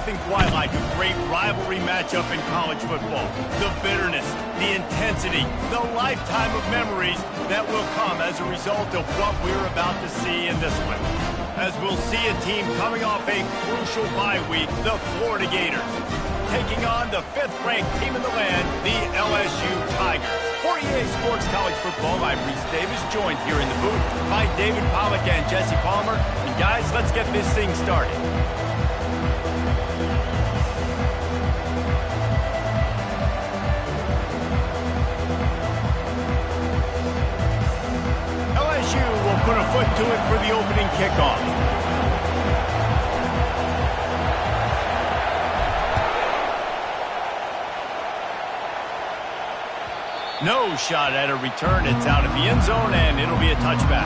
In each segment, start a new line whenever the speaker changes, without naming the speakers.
nothing quite like a great rivalry matchup in college football. The bitterness, the intensity, the lifetime of memories that will come as a result of what we're about to see in this one. As we'll see a team coming off a crucial bye week, the Florida Gators, taking on the 5th-ranked team in the land, the LSU Tigers. For EA Sports College Football, I'm Reese Davis, joined here in the booth by David Pollack and Jesse Palmer. And guys, let's get this thing started. LSU will put a foot to it for the opening kickoff. No shot at a return. It's out of the end zone, and it'll be a touchback.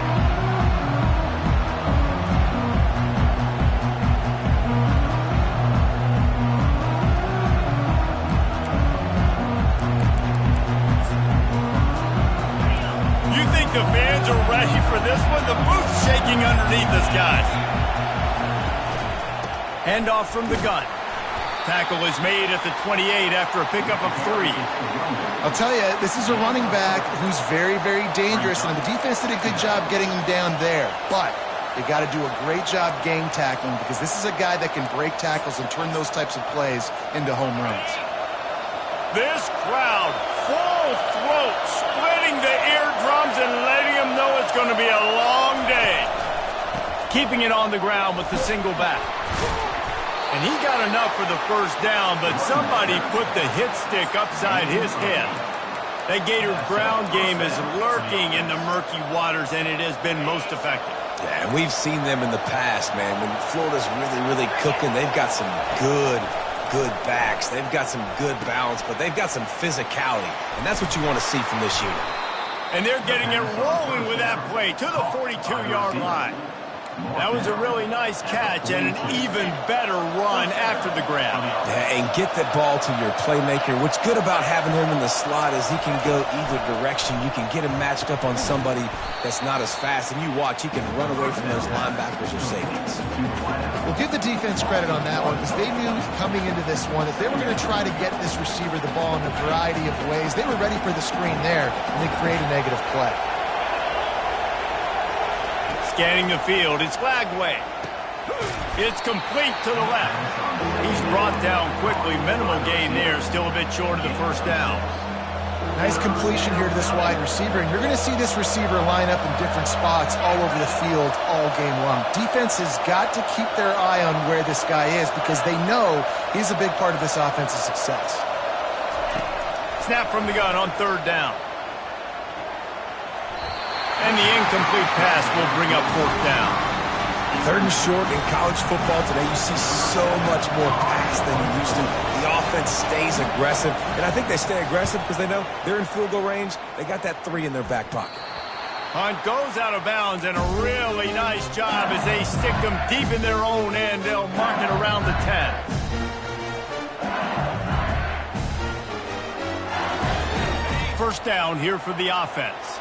You think the fans are ready for this one? The booth's shaking underneath us, guys. Handoff from the gun. Tackle is made at the 28 after a pickup of 3.
I'll tell you, this is a running back who's very, very dangerous, and the defense did a good job getting him down there. But they got to do a great job gang tackling because this is a guy that can break tackles and turn those types of plays into home runs.
This crowd, full throat, splitting the eardrums and letting them know it's going to be a long day. Keeping it on the ground with the single back. And he got enough for the first down, but somebody put the hit stick upside his head. That Gators ground game is lurking in the murky waters, and it has been most effective.
Yeah, and we've seen them in the past, man. When Florida's really, really cooking, they've got some good backs. They've got some good balance, but they've got some physicality, and that's what you want to see from this unit.
And they're getting it rolling with that play to the 42-yard line. That was a really nice catch and an even better run after the grab.
Yeah, and get the ball to your playmaker. What's good about having him in the slot is he can go either direction. You can get him matched up on somebody that's not as fast, and you watch, he can run away from those linebackers or safeties.
We'll give the defense credit on that one because they knew coming into this one that they were going to try to get this receiver the ball in a variety of ways. They were ready for the screen there, and they create a negative play.
Scanning the field, it's Lagway. It's complete to the left. He's brought down quickly. Minimal gain there, still a bit short of the first down.
Nice completion here to this wide receiver, and you're going to see this receiver line up in different spots all over the field all game long. Defense has got to keep their eye on where this guy is because they know he's a big part of this offense's success.
Snap from the gun on 3rd down. And the incomplete pass will bring up 4th down.
3rd and short in college football today, you see so much more pass than you used to. The offense stays aggressive, and I think they stay aggressive because they know they're in field goal range. They got that 3 in their back pocket.
Hunt goes out of bounds, and a really nice job as they stick them deep in their own end. They'll mark it around the 10. First down here for the offense.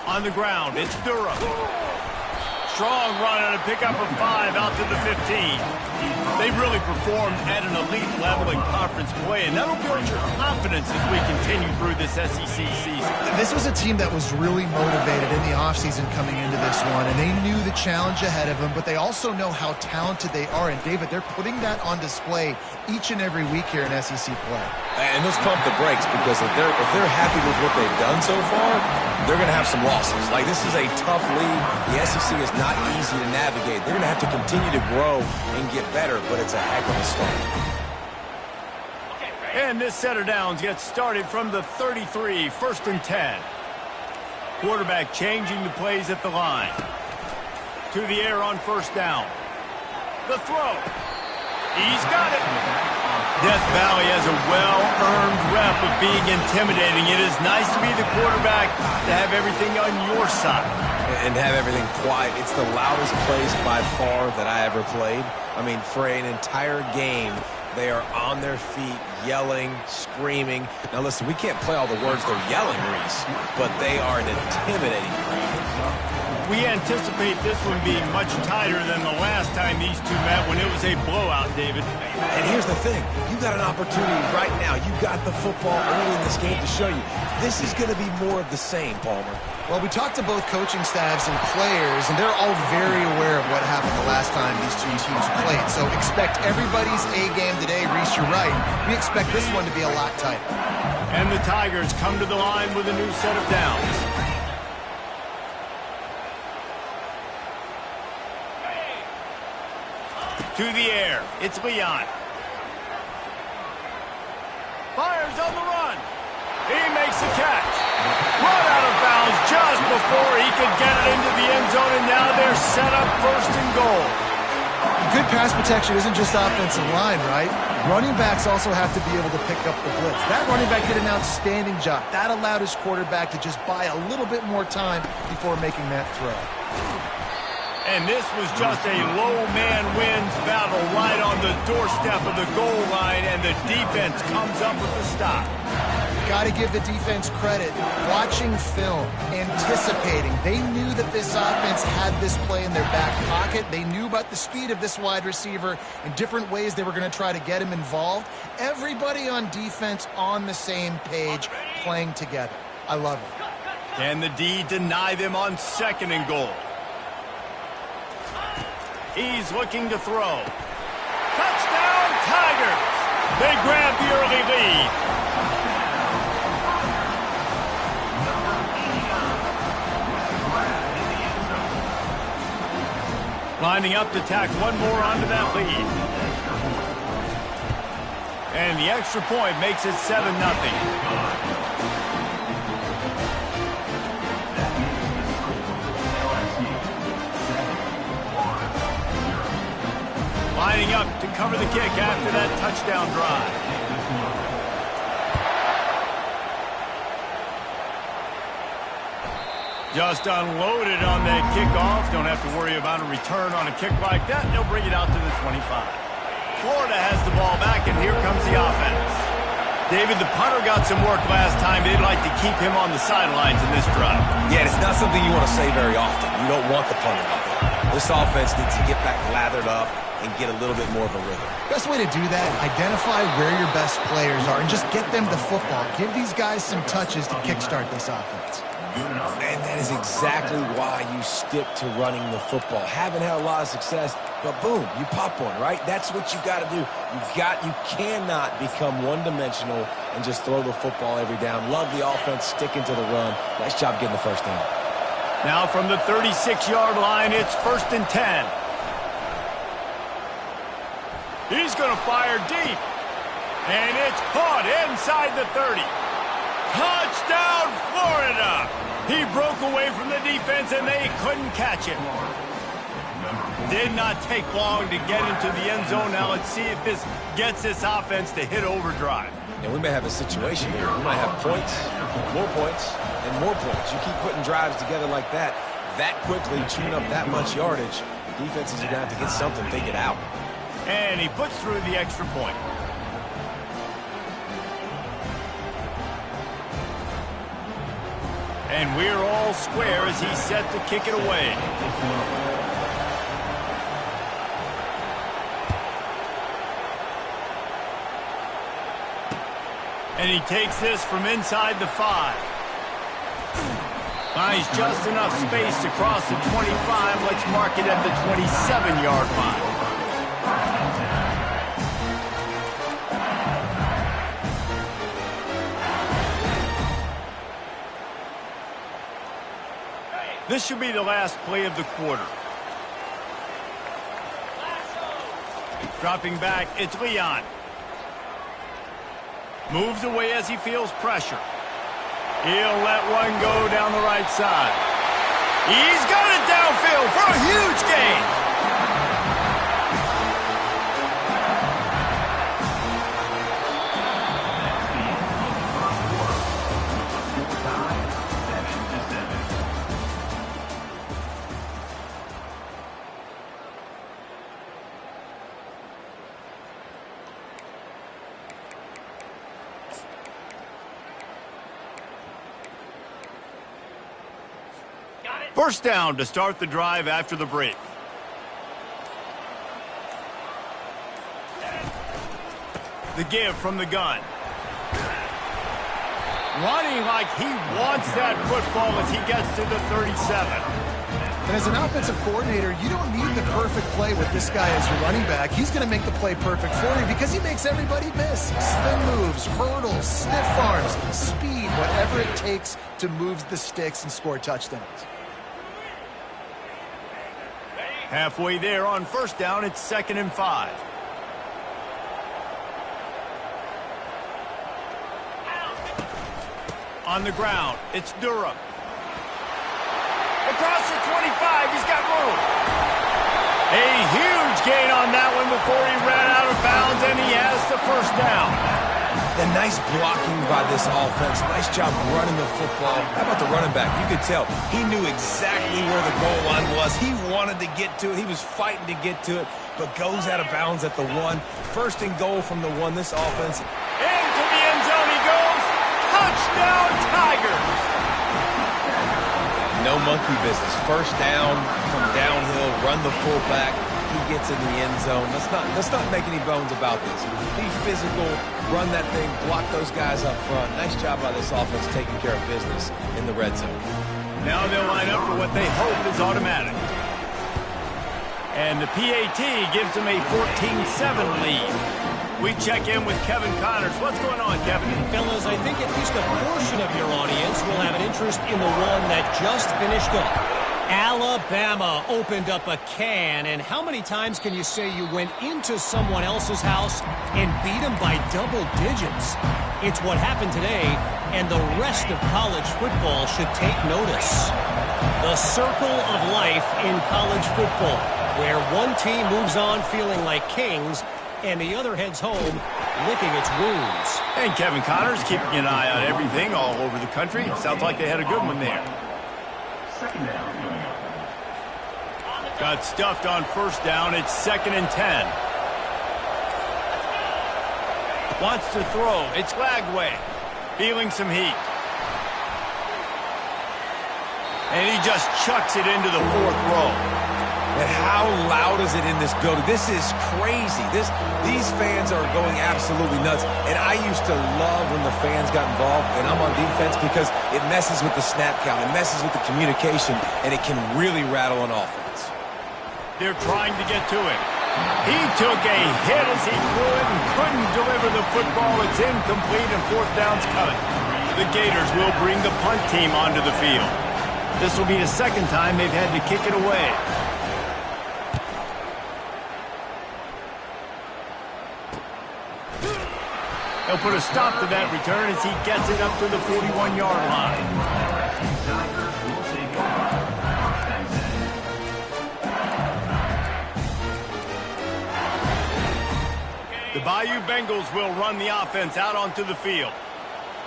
On the ground, it's Durham. Strong run on a pickup of 5 out to the 15. They've really performed at an elite level in conference play, and that'll build your confidence as we continue through this SEC season.
This was a team that was really motivated in the offseason coming into this one, and they knew the challenge ahead of them, but they also know how talented they are. And, David, they're putting that on display each and every week here in SEC play.
And let's pump the brakes because if they're happy with what they've done so far, they're going to have some losses. Like, this is a tough league. The SEC is not easy to navigate. They're going to have to continue to grow and get better, but it's a heck of a start.
And this set of downs gets started from the 33, 1st and 10. Quarterback changing the plays at the line. To the air on 1st down. The throw. He's got it. Death Valley has a well-earned rep of being intimidating. It is nice to be the quarterback, to have everything on your side.
And have everything quiet. It's the loudest place by far that I ever played. I mean, for an entire game, they are on their feet, yelling, screaming. Now listen, we can't play all the words they're yelling, Reese, but they are an intimidating crowd.
We anticipate this one being much tighter than the last time these two met when it was a blowout, David.
And here's the thing. You got an opportunity right now. You got the football early in this game to show you. This is going to be more of the same, Palmer.
Well, we talked to both coaching staffs and players, and they're all very aware of what happened the last time these two teams played. So expect everybody's A game today. Reese, you're right. We expect this one to be a lot tighter.
And the Tigers come to the line with a new set of downs. To the air, it's Leon. Fires on the run. He makes the catch. Run out of bounds just before he could get it into the end zone, and now they're set up first and goal.
Good pass protection isn't just offensive line, right? Running backs also have to be able to pick up the blitz. That running back did an outstanding job. That allowed his quarterback to just buy a little bit more time before making that throw.
And this was just a low man wins battle right on the doorstep of the goal line, and the defense comes up with the stop.
Got to give the defense credit. Watching film, anticipating. They knew that this offense had this play in their back pocket. They knew about the speed of this wide receiver and different ways they were going to try to get him involved. Everybody on defense on the same page, playing together. I love it.
Can the D deny them on second and goal? He's looking to throw. Touchdown, Tigers! They grab the early lead. Lining up to tack one more onto that lead. And the extra point makes it 7-0. Lining up to cover the kick after that touchdown drive. Just unloaded on that kickoff. Don't have to worry about a return on a kick like that. They'll bring it out to the 25. Florida has the ball back, and here comes the offense. David, the punter got some work last time. They'd like to keep him on the sidelines in this drive.
Yeah, it's not something you want to say very often. You don't want the punter out there. This offense needs to get back lathered up and get a little bit more of a rhythm.
Best way to do that, identify where your best players are and just get them the football. Give these guys some touches to kickstart this offense.
And that is exactly why you stick to running the football. Haven't had a lot of success, but boom, you pop one, right? That's what you got to do. You cannot become one-dimensional and just throw the football every down. Love the offense sticking to the run. Nice job getting the first down.
Now from the 36-yard line, it's 1st and 10. He's going to fire deep. And it's caught inside the 30. Touchdown, Florida! He broke away from the defense, and they couldn't catch him. Did not take long to get into the end zone. Now let's see if this gets this offense to hit overdrive.
And we may have a situation here. We might have points, and more points. You keep putting drives together like that quickly, chewing up that much yardage, defenses are going to have to get something figured out.
And he puts through the extra point. And we're all square as he's set to kick it away. And he takes this from inside the 5. Finds just enough space to cross the 25. Let's mark it at the 27-yard line. This should be the last play of the quarter. Dropping back, it's Leon. Moves away as he feels pressure. He'll let one go down the right side. He's got it downfield for a huge gain. First down to start the drive after the break. The give from the gun. Running like he wants that football as he gets to the 37.
And as an offensive coordinator, you don't need the perfect play with this guy as your running back. He's going to make the play perfect for you because he makes everybody miss. Spin moves, hurdles, stiff arms, speed, whatever it takes to move the sticks and score touchdowns.
Halfway there on first down, it's 2nd and 5. On the ground, it's Durham. Across the 25, he's got room. A huge gain on that one before he ran out of bounds, and he has the first down.
And nice blocking by this offense. Nice job running the football. How about the running back? You could tell he knew exactly where the goal line was. He wanted to get to it. He was fighting to get to it, but goes out of bounds at the 1. First and goal from the 1. This offense.
Into the end zone he goes. Touchdown, Tigers.
No monkey business. First down, come downhill, run the fullback. He gets in the end zone. Let's not make any bones about this. Be physical, run that thing, block those guys up front. Nice job by this offense taking care of business in the red zone.
Now they'll line up for what they hope is automatic. And the PAT gives them a 14-7 lead. We check in with Kevin Connors. What's going on, Kevin?
Fellas, I think at least a portion of your audience will have an interest in the one that just finished up. Alabama opened up a can, and how many times can you say you went into someone else's house and beat them by double digits? It's what happened today, and the rest of college football should take notice. The circle of life in college football, where one team moves on feeling like kings, and the other heads home licking its wounds.
And Kevin Connors keeping an eye on everything all over the country. Sounds like they had a good one there. Got stuffed on first down. It's 2nd and 10. Wants to throw. It's Lagway. Feeling some heat. And he just chucks it into the 4th row.
And how loud is it in this building? This is crazy. These fans are going absolutely nuts. And I used to love when the fans got involved, and I'm on defense, because it messes with the snap count. It messes with the communication, and it can really rattle an offense.
They're trying to get to him. He took a hit as he threw it and couldn't deliver the football. It's incomplete, and 4th down's coming. The Gators will bring the punt team onto the field. This will be the 2nd time they've had to kick it away. He'll put a stop to that return as he gets it up to the 41-yard line. The Bayou Bengals will run the offense out onto the field.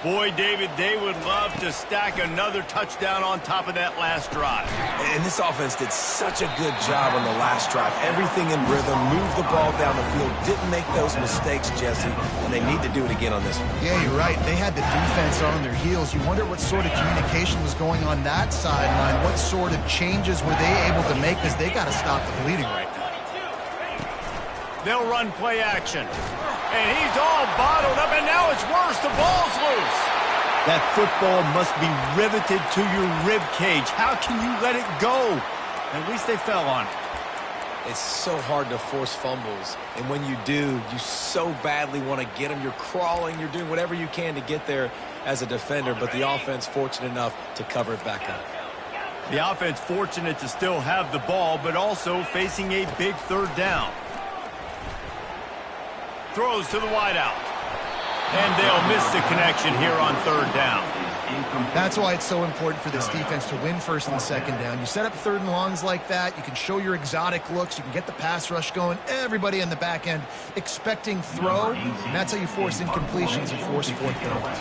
Boy, David, they would love to stack another touchdown on top of that last drive.
And this offense did such a good job on the last drive. Everything in rhythm, moved the ball down the field, didn't make those mistakes, Jesse, and they need to do it again on this one.
Yeah, you're right. They had the defense on their heels. You wonder what sort of communication was going on that sideline. What sort of changes were they able to make, because they got to stop the bleeding right now.
They'll run play action. And he's all bottled up, and now it's worse. The ball's loose. That football must be riveted to your rib cage. How can you let it go? At least they fell on it.
It's so hard to force fumbles, and when you do, you so badly want to get them. You're crawling, you're doing whatever you can to get there as a defender, but the offense fortunate enough to cover it back up.
The offense fortunate to still have the ball, but also facing a big 3rd down. Throws to the wideout. And they'll miss the connection here on 3rd down.
That's why it's so important for this defense to win 1st and 2nd down. You set up 3rd and longs like that, you can show your exotic looks, you can get the pass rush going, everybody in the back end expecting throw, and that's how you force incompletions and force 4th downs.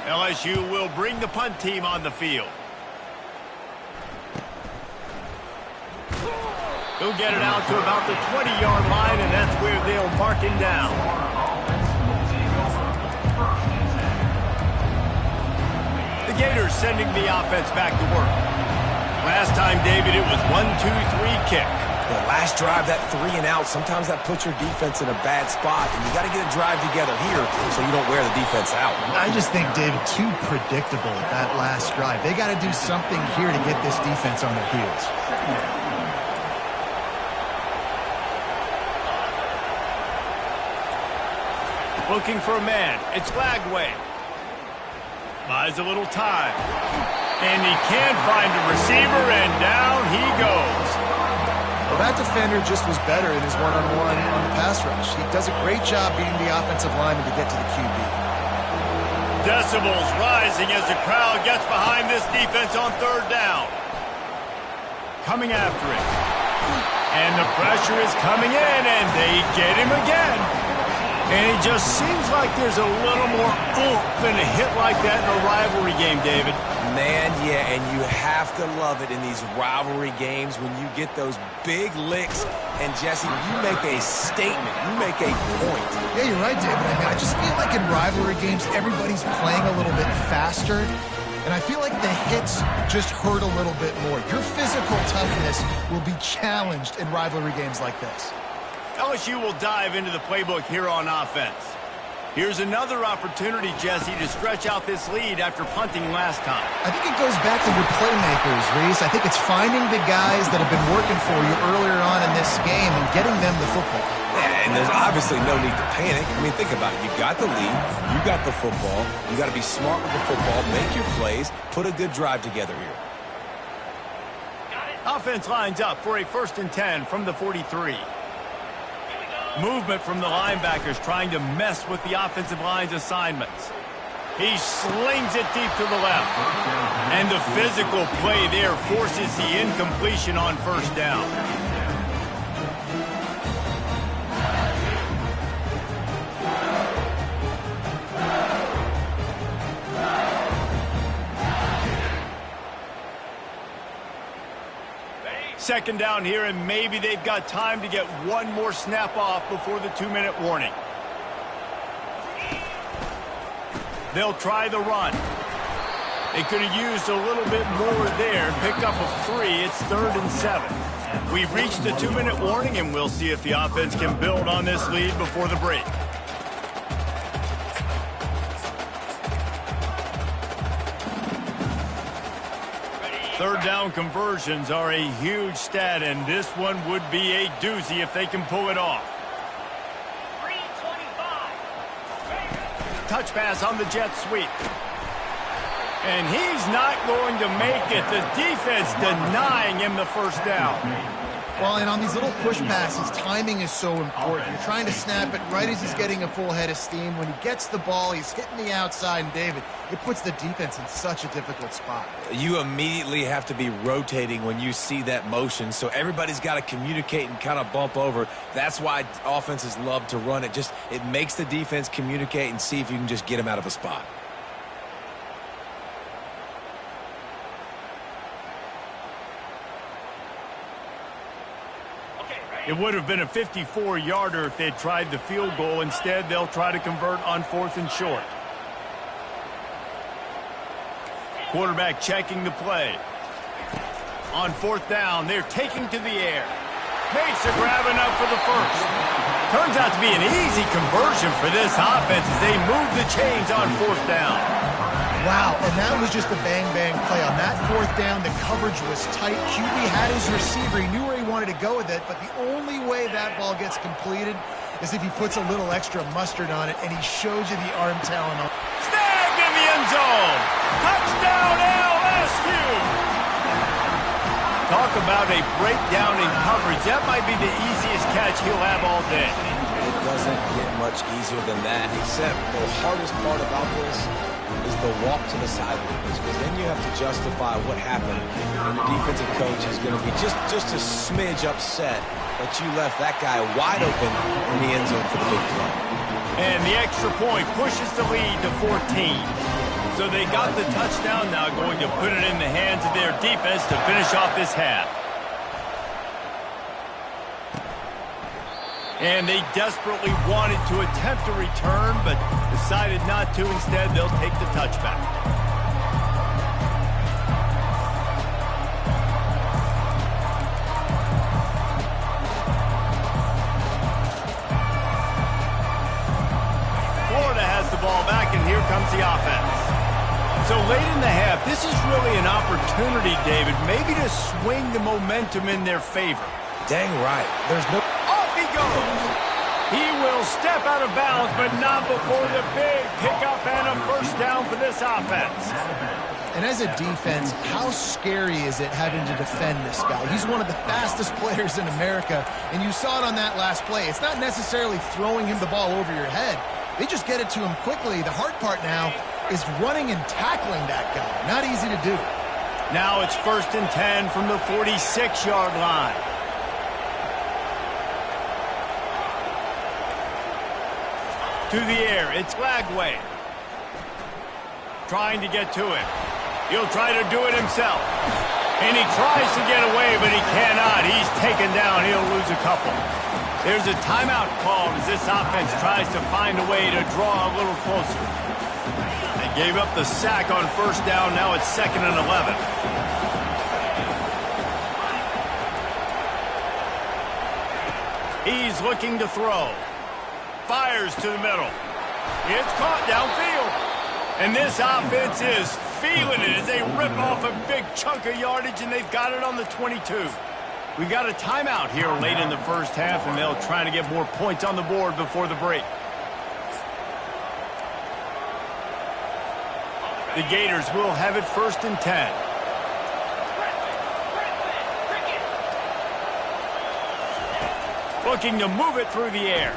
LSU will bring the punt team on the field. He'll get it out to about the 20-yard line, and that's where they'll mark him down. The Gators sending the offense back to work. Last time, David, it was 1-2-3 kick.
The last drive, that 3 and out, sometimes that puts your defense in a bad spot, and you got to get a drive together here so you don't wear the defense out.
I just think, David, too predictable at that last drive. They got to do something here to get this defense on their heels.
Looking for a man. It's Lagway. Buys a little time. And he can't find a receiver, and down he goes.
Well, that defender just was better in his one-on-one on the pass rush. He does a great job beating the offensive lineman to get to the QB.
Decibels rising as the crowd gets behind this defense on third down. Coming after it. And the pressure is coming in, and they get him again. And it just seems like there's a little more oomph in a hit like that in a rivalry game, David.
Man, yeah, and you have to love it in these rivalry games when you get those big licks. And, Jesse, you make a statement. You make a point.
Yeah, you're right, David. I mean, I just feel like in rivalry games, everybody's playing a little bit faster. And I feel like the hits just hurt a little bit more. Your physical toughness will be challenged in rivalry games like this.
LSU will dive into the playbook here on offense. Here's another opportunity, Jesse, to stretch out this lead after punting last time.
I think it goes back to your playmakers, Reese. I think it's finding the guys that have been working for you earlier on in this game and getting them the football.
Yeah, and there's obviously no need to panic. I mean, think about it. You got the lead. You got the football. You got to be smart with the football, make your plays, put a good drive together here.
Offense lines up for a 1st and 10 from the 43. Movement from the linebackers trying to mess with the offensive line's assignments. He slings it deep to the left. And the physical play there forces the incompletion on 1st down. Second down here, and maybe they've got time to get one more snap off before the 2-minute warning. They'll try the run. They could have used a little bit more there and picked up a 3. It's 3rd and 7. We've reached the 2-minute warning, and we'll see if the offense can build on this lead before the break. Third down conversions are a huge stat, and this one would be a doozy if they can pull it off. Touch pass on the jet sweep. And he's not going to make it. The defense denying him the 1st down.
Well, and on these little push passes, timing is so important. You're trying to snap it right as he's getting a full head of steam. When he gets the ball, he's hitting the outside, and David, it puts the defense in such a difficult spot.
You immediately have to be rotating when you see that motion, so everybody's got to communicate and kind of bump over. That's why offenses love to run it. It makes the defense communicate and see if you can just get them out of a spot.
It would have been a 54-yarder if they'd tried the field goal. Instead, they'll try to convert on 4th and short. Quarterback checking the play. On 4th down, they're taking to the air. Makes a grab enough for the 1st. Turns out to be an easy conversion for this offense as they move the chains on 4th down.
Wow, and that was just a bang-bang play. On that 4th down, the coverage was tight. QB had his receiver. He knew where he wanted to go with it, but the only way that ball gets completed is if he puts a little extra mustard on it, and he shows you the arm talent.
Snagged in the end zone. Touchdown, LSU. Talk about a breakdown in coverage. That might be the easiest catch he'll have all day.
It doesn't get much easier than that, except the hardest part about this is the walk to the sidelines, because then you have to justify what happened, and the defensive coach is going to be just a smidge upset that you left that guy wide open in the end zone for the big play.
And the extra point pushes the lead to 14. So they got the touchdown, now going to put it in the hands of their defense to finish off this half. And they desperately wanted to attempt a return, but decided not to. Instead, they'll take the touchback. late in the half, this is really an opportunity, David, maybe to swing the momentum in their favor.
Dang right. There's no...
Off he goes. He will step out of bounds, but not before the big pickup and a first down for this offense.
And as a defense, how scary is it having to defend this guy? He's one of the fastest players in America, and you saw it on that last play. It's not necessarily throwing him the ball over your head. They just get it to him quickly. The hard part now is running and tackling that guy. Not easy to do.
Now it's 1st and 10 from the 46-yard line. To the air, it's Lagway. Trying to get to it. He'll try to do it himself. And he tries to get away, but he cannot. He's taken down. He'll lose a couple. There's a timeout called as this offense tries to find a way to draw a little closer. They gave up the sack on 1st down. Now it's 2nd and 11. He's looking to throw. Fires to the middle. It's caught downfield. And this offense is feeling it as they rip off a big chunk of yardage, and they've got it on the 22. We got a timeout here late in the first half, and they'll try to get more points on the board before the break. The Gators will have it 1st and 10. Looking to move it through the air.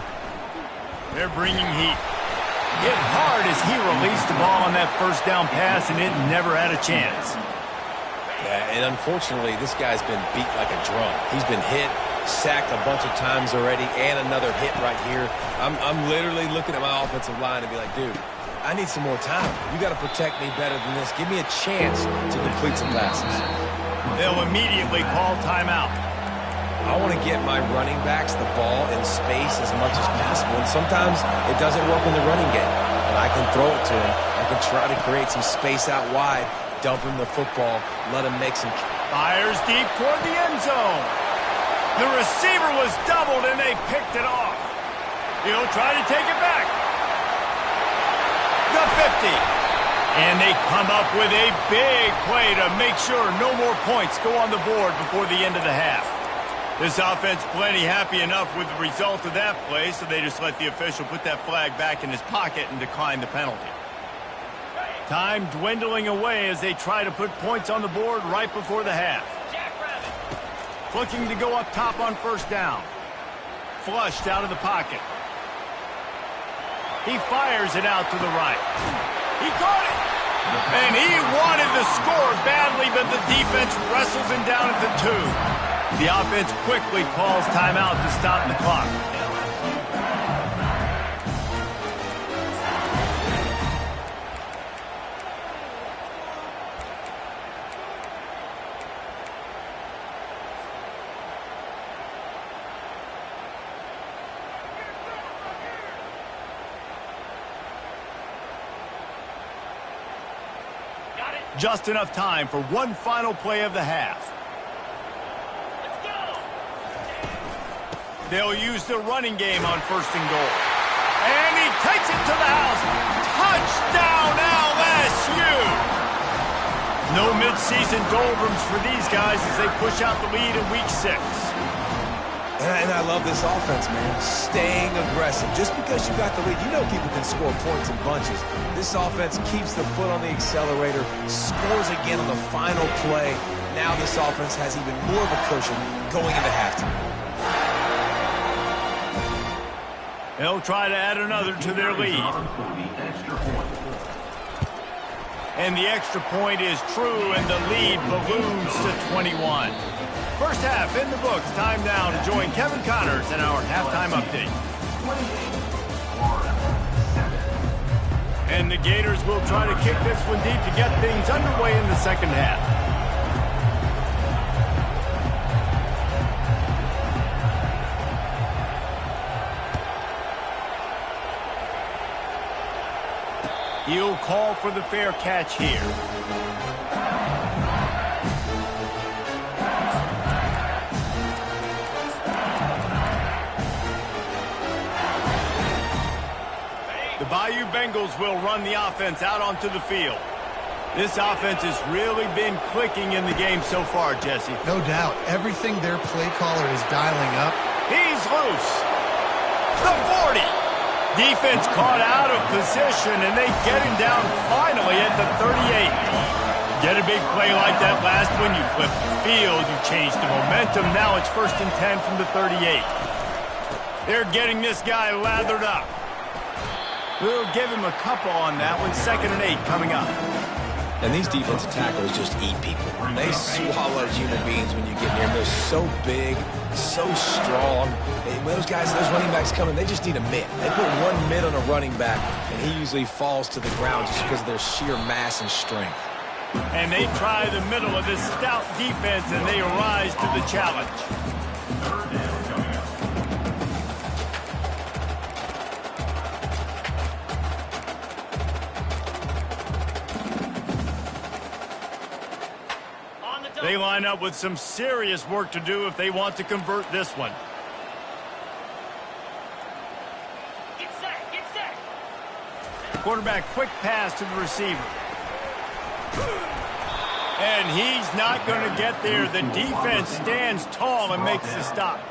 They're bringing heat. Hit hard as he released the ball on that 1st down pass, and it never had a chance.
Yeah, and unfortunately, this guy's been beat like a drum. He's been hit, sacked a bunch of times already, and another hit right here. I'm literally looking at my offensive line and be like, dude, I need some more time. You got to protect me better than this. Give me a chance to complete some passes.
They'll immediately call timeout.
I want to get my running backs the ball in space as much as possible, and sometimes it doesn't work in the running game. But I can throw it to him. I can try to create some space out wide, dump him the football, let him make some...
Fires deep toward the end zone. The receiver was doubled, and they picked it off. He'll try to take it back. The 50. And they come up with a big play to make sure no more points go on the board before the end of the half. This offense plenty happy enough with the result of that play, so they just let the official put that flag back in his pocket and decline the penalty. Time dwindling away as they try to put points on the board right before the half. Looking to go up top on 1st down. Flushed out of the pocket. He fires it out to the right. He caught it! And he wanted to score badly, but the defense wrestles him down at the 2. The offense quickly calls timeout to stop the clock. Just enough time for one final play of the half. They'll use the running game on 1st and goal. And he takes it to the house. Touchdown, LSU! No midseason doldrums for these guys as they push out the lead in Week 6.
And I love this offense, man. Staying aggressive. Just because you got the lead, you know people can score points in bunches. This offense keeps the foot on the accelerator, scores again on the final play. Now this offense has even more of a cushion going into halftime.
They'll try to add another to their lead. And the extra point is true, and the lead balloons to 21. First half in the books. Time now to join Kevin Connors in our halftime update. And the Gators will try to kick this one deep to get things underway in the second half. He'll call for the fair catch here. The Bayou Bengals will run the offense out onto the field. This offense has really been clicking in the game so far, Jesse.
No doubt. Everything their play caller is dialing up.
He's loose. The 40. Defense caught out of position, and they get him down finally at the 38. Get a big play like that last one, you flip the field, you change the momentum. Now it's 1st and 10 from the 38. They're getting this guy lathered up. We'll give him a couple on that one. 2nd and 8 coming up.
And these defensive tackles just eat people. They swallow human beings when you get near them. They're so big, so strong. When those guys, those running backs come in, they just need a mitt. They put one mitt on a running back, and he usually falls to the ground just because of their sheer mass and strength.
And they try the middle of this stout defense, and they rise to the challenge. They line up with some serious work to do if they want to convert this one.
Get set.
Quarterback, quick pass to the receiver. And he's not going to get there. The defense stands tall and makes the stop.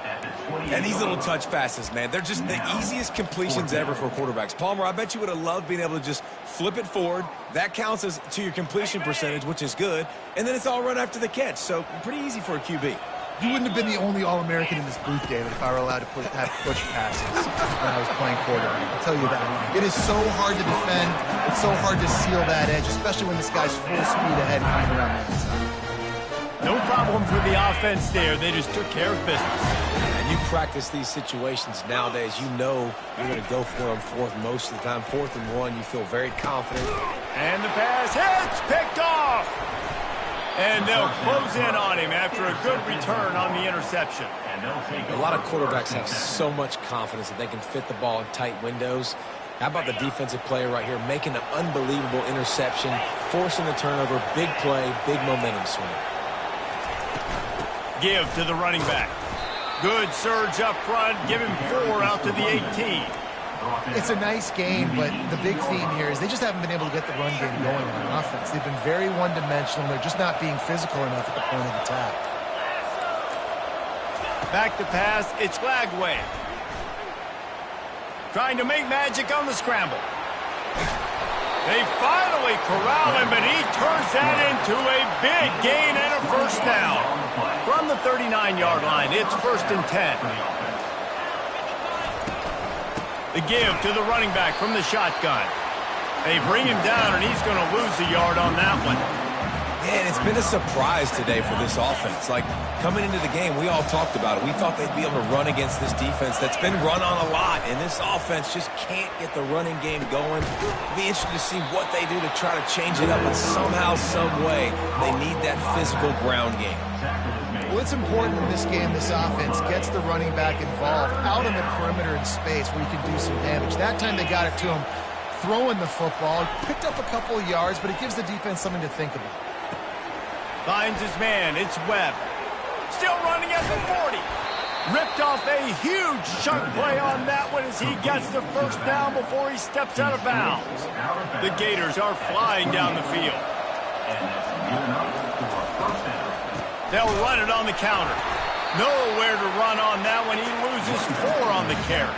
And these little touch passes, man, they're just the easiest completions ever for quarterbacks. Palmer, I bet you would have loved being able to just flip it forward. That counts as to your completion percentage, which is good. And then it's all run after the catch. So pretty easy for a QB.
You wouldn't have been the only All-American in this booth, David, if I were allowed to have push passes when I was playing quarterback. I'll tell you that. It is so hard to defend. It's so hard to seal that edge, especially when this guy's full speed ahead coming around the inside.
No problems with the offense there. They just took care of business.
And you practice these situations nowadays. You know you're going to go for them fourth most of the time. 4th and 1, you feel very confident.
And the pass hits, picked off. And they'll close in on him after a good return on the interception.
A lot of quarterbacks have so much confidence that they can fit the ball in tight windows. How about the defensive player right here making an unbelievable interception, forcing the turnover, big play, big momentum swing.
Give to the running back. Good surge up front. Give him 4 out to the 18.
It's a nice game, but the big theme here is they just haven't been able to get the run game going on offense. They've been very one-dimensional. They're just not being physical enough at the point of attack.
Back to pass. It's Lagway. Trying to make magic on the scramble. They finally corral him, but he turns that into a big gain and a 1st down. From the 39-yard line, it's 1st and 10. The give to the running back from the shotgun. They bring him down, and he's going to lose a yard on that one.
Man, it's been a surprise today for this offense. Like, coming into the game, we all talked about it. We thought they'd be able to run against this defense that's been run on a lot, and this offense just can't get the running game going. It'll be interesting to see what they do to try to change it up, but somehow, some way, they need that physical ground game.
Well, it's important in this game, this offense gets the running back involved out on the perimeter in space where you can do some damage. That time they got it to him throwing the football. Picked up a couple of yards, but it gives the defense something to think about.
Finds his man. It's Webb. Still running at the 40. Ripped off a huge chunk play on that one as he gets the 1st down before he steps out of bounds. The Gators are flying down the field. They'll run it on the counter. Nowhere to run on that one. He loses 4 on the carry.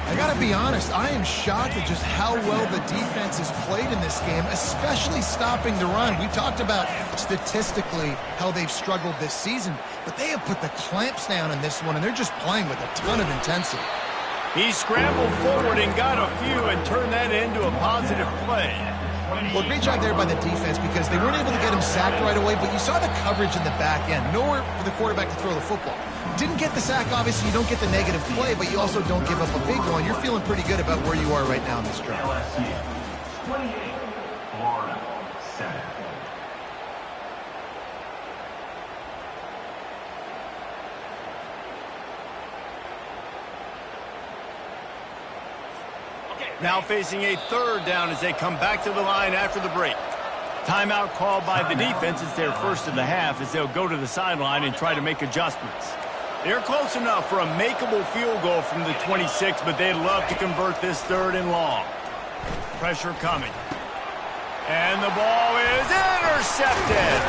I got to be honest, I am shocked at just how well the defense has played in this game, especially stopping the run. We talked about statistically how they've struggled this season, but they have put the clamps down in this one, and they're just playing with a ton of intensity.
He scrambled forward and got a few and turned that into a positive play.
Well, great job there by the defense because they weren't able to get him sacked right away, but you saw the coverage in the back end. Nowhere for the quarterback to throw the football. Didn't get the sack, obviously. You don't get the negative play, but you also don't give up a big one. You're feeling pretty good about where you are right now in this drive.
LSU 28, Florida 7.
Now facing a 3rd down as they come back to the line after the break. Timeout called by the defense. It's their 1st of the half as they'll go to the sideline and try to make adjustments. They're close enough for a makeable field goal from the 26, but they'd love to convert this 3rd and long. Pressure coming. And the ball is intercepted.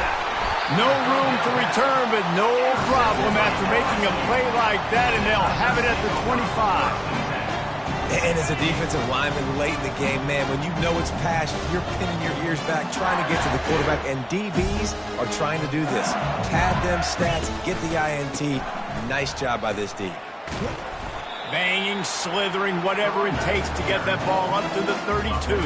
No room to return, but no problem after making a play like that, and they'll have it at the 25.
And as a defensive lineman late in the game, man, when you know it's passed, you're pinning your ears back, trying to get to the quarterback, and DBs are trying to do this. Pad them stats, get the INT. Nice job by this D.
Banging, slithering, whatever it takes to get that ball up to the 32.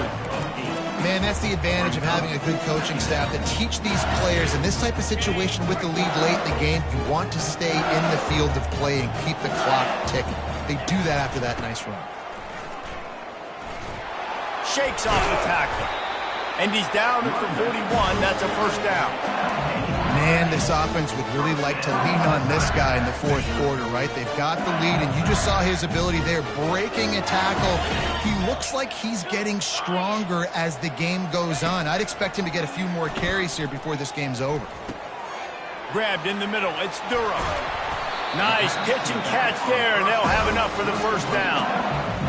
Man, that's the advantage of having a good coaching staff that teach these players in this type of situation with the lead late in the game. You want to stay in the field of play and keep the clock ticking. They do that after that nice run.
Shakes off the tackler. And he's down at the 41. That's a first down.
Man, this offense would really like to lean on this guy in the fourth quarter, right? They've got the lead, and you just saw his ability there, breaking a tackle. He looks like he's getting stronger as the game goes on. I'd expect him to get a few more carries here before this game's over.
Grabbed in the middle. It's Durham. Nice pitch and catch there, and they'll have enough for the first down.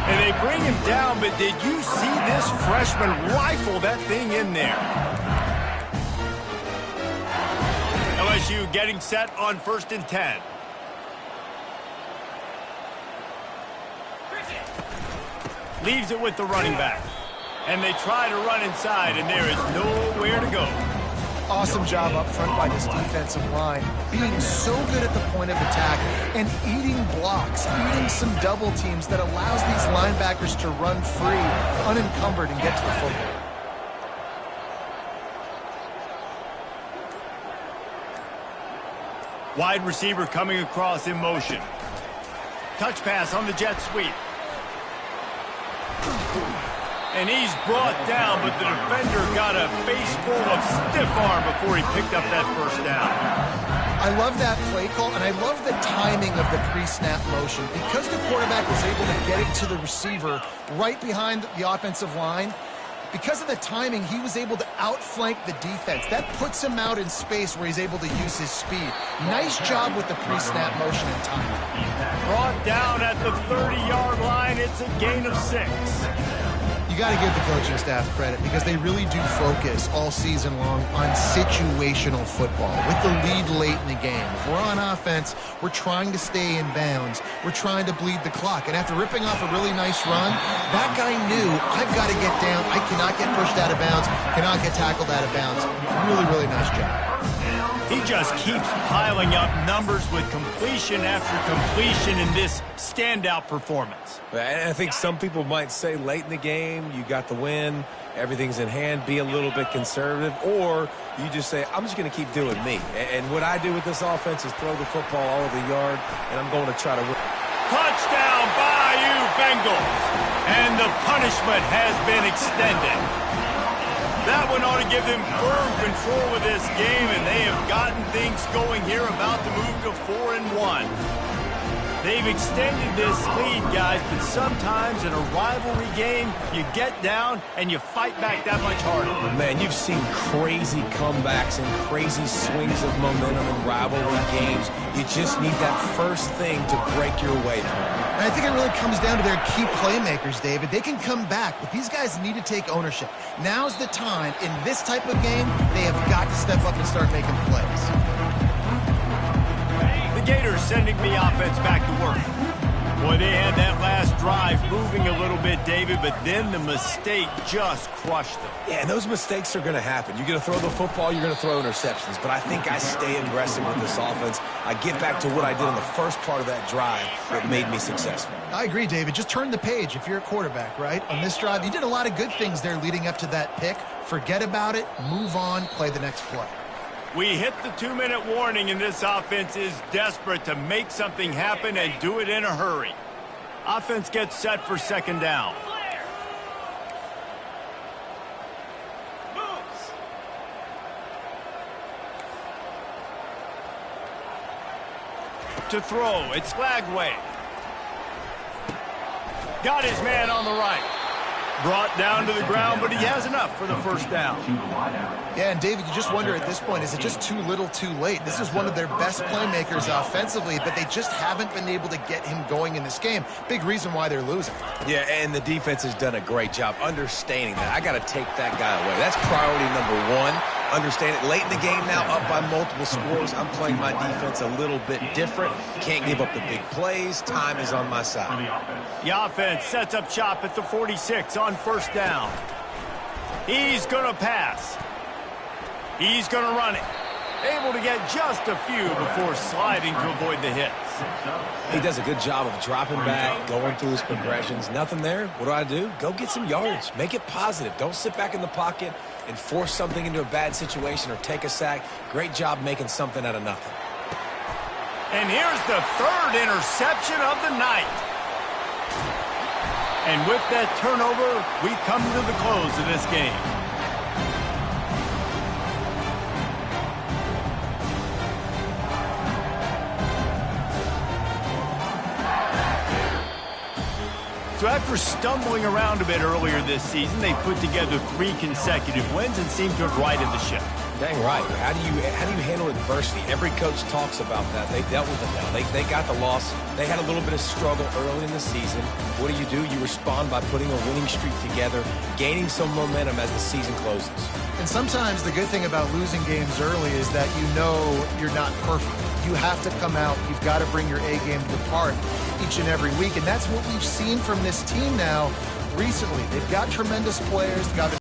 And they bring him down, but did you see this freshman rifle that thing in there? LSU getting set on 1st and 10. Leaves it with the running back. And they try to run inside, and there is nowhere to go.
Awesome job up front by this defensive line, being so good at the point of attack and eating blocks, eating some double teams that allows these linebackers to run free, unencumbered, and get to the football.
Wide receiver coming across in motion. Touch pass on the jet sweep. And he's brought down, but the defender got a face full of stiff arm before he picked up that first down.
I love that play call, and I love the timing of the pre-snap motion. Because the quarterback was able to get it to the receiver right behind the offensive line, because of the timing, he was able to outflank the defense. That puts him out in space where he's able to use his speed. Nice job with the pre-snap motion and timing.
Brought down at the 30-yard line. It's a gain of 6.
You got to give the coaching staff credit because they really do focus all season long on situational football with the lead late in the game. If we're on offense, we're trying to stay in bounds. We're trying to bleed the clock. And after ripping off a really nice run, that guy knew, I've got to get down. I cannot get pushed out of bounds, cannot get tackled out of bounds. Really, really nice job.
He just keeps piling up numbers with completion after completion in this standout performance.
And I think some people might say late in the game, you got the win, everything's in hand, be a little bit conservative, or you just say, I'm just going to keep doing me. And what I do with this offense is throw the football all over the yard, and I'm going to try to win.
Touchdown, Bayou Bengals. And the punishment has been extended. That one ought to give them firm control of this game, and they have gotten things going here, about to move to 4-1. They've extended this lead, guys, but sometimes in a rivalry game, you get down and you fight back that much harder.
Man, you've seen crazy comebacks and crazy swings of momentum in rivalry games. You just need that first thing to break your way through.
And I think it really comes down to their key playmakers, David. They can come back, but these guys need to take ownership. Now's the time. In this type of game, they have got to step up and start making plays.
The Gators sending the offense back to work. Boy, they had that last drive moving a little bit, David, but then the mistake just crushed them.
Yeah, and those mistakes are going to happen. You're going to throw the football, you're going to throw interceptions. But I think I stay aggressive with this offense. I get back to what I did in the first part of that drive that made me successful.
I agree, David. Just turn the page if you're a quarterback, right? On this drive, you did a lot of good things there leading up to that pick. Forget about it, move on, play the next play.
We hit the 2-minute warning, and this offense is desperate to make something happen and do it in a hurry. Offense gets set for second down. To throw, it's Lagway. Got his man on the right. Brought down to the ground, but he has enough for the first down.
Yeah, and David, you just wonder at this point, is it just too little too late? This is one of their best playmakers offensively, but they just haven't been able to get him going in this game. Big reason why they're losing.
Yeah, and the defense has done a great job understanding that. I got to take that guy away. That's priority number one. Understand it. Late in the game now, up by multiple scores. I'm playing my defense a little bit different. Can't give up the big plays. Time is on my side.
The offense sets up shop at the 46 on first down. He's going to pass. He's going to run it. Able to get just a few before sliding to avoid the hits.
He does a good job of dropping back, going through his progressions. Nothing there. What do? Go get some yardage. Make it positive. Don't sit back in the pocket and force something into a bad situation or take a sack. Great job making something out of nothing.
And here's the third interception of the night. And with that turnover, we come to the close of this game. So after stumbling around a bit earlier this season, they put together 3 consecutive wins and seem to have righted the ship.
Dang right. How do you handle adversity? Every coach talks about that. They dealt with it now. They got the loss. They had a little bit of struggle early in the season. What do? You respond by putting a winning streak together, gaining some momentum as the season closes.
And sometimes the good thing about losing games early is that you know you're not perfect. You have to come out. You've got to bring your A game to the park each and every week. And that's what we've seen from this team now recently. They've got tremendous players. They've got